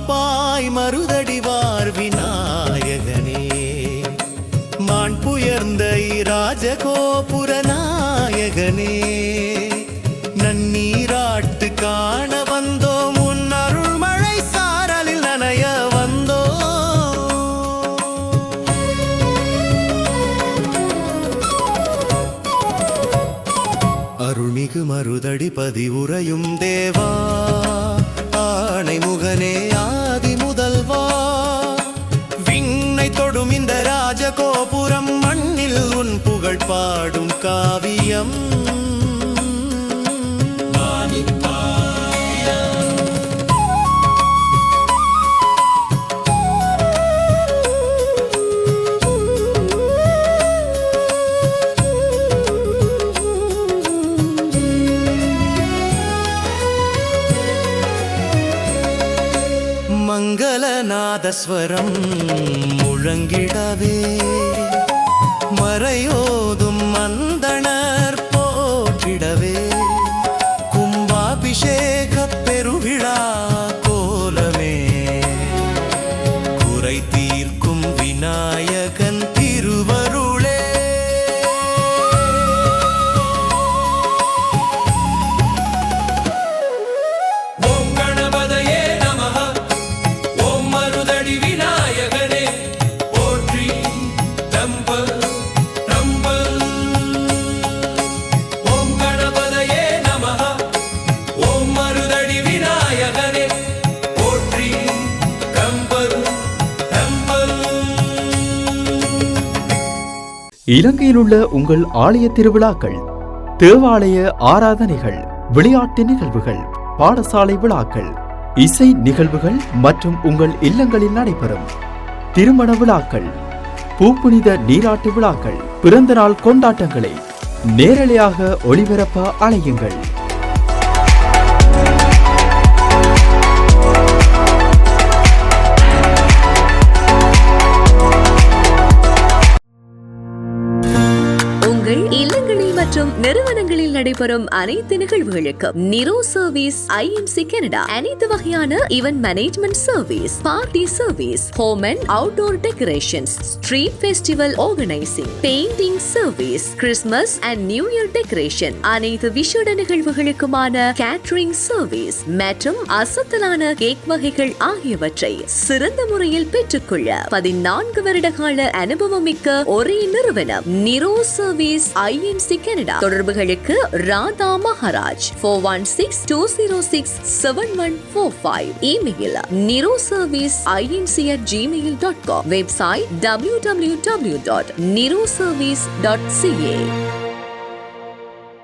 காப்பாய் மருதடிவார் விநாயகனே மான் புயர்ந்த ராஜகோபுர நாயகனே நன்னீராட்டு காண வந்தோம் உன் அருள்மழை சாரலில் நனைய வந்தோ அருள்மிகு மருதடிபதி உறையும் தேவா ஆணை முகனே ஆதி முதல்வா விண்ணை தொடும் இந்த ராஜகோபுரம் மண்ணில் உன் புகழ் பாடும் காவியம் மங்களநாதஸ்வரம் முழங்கிடவே மறையோதும் மந்தணர் போற்றிடவே கும்பாபிஷேக பெருவிழா கோலமே குறை தீர்க்கும் விநாயகன் திருவருளே இலங்கையில் உள்ள உங்கள் ஆலய திருவிழாக்கள், தேவாலய ஆராதனைகள், விளையாட்டு நிகழ்வுகள், பாடசாலை விழாக்கள், இசை நிகழ்வுகள் மற்றும் உங்கள் இல்லங்களில் நடைபெறும் திருமண விழாக்கள், பூப்புனித நீராட்டு விழாக்கள், பிறந்த நாள் கொண்டாட்டங்களை நேரலையாக ஒளிபரப்ப அழையுங்கள். இல்லங்களில் மற்றும் நிறுவனங்களில் நடைபெறும் அனைத்து நிகழ்வுகளுக்கும் நிரோ சர்வீஸ் ஐஎன்சி கனடா அனைத்து வகையான event management service, party service, home and outdoor decorations, street festival organising, painting service, Christmas and new year decoration, அனைத்து விசேட நிகழ்வுகளுக்குமான கேட்டரிங் சர்வீஸ் மற்றும் அசத்தலான கேக் வகைகள் ஆகியவற்றை சிறந்த முறையில் பெற்றுக்கொள்ள 14 வருட கால அனுபவமிக்க ஒரே நிறுவனம் நிரோ சர்வீஸ் ஐஎன்சி கனடா. தொடர்புகளுக்கு Radha Maharaj 4162067145, email niroserviceinc@gmail.com, website www.niroservice.ca.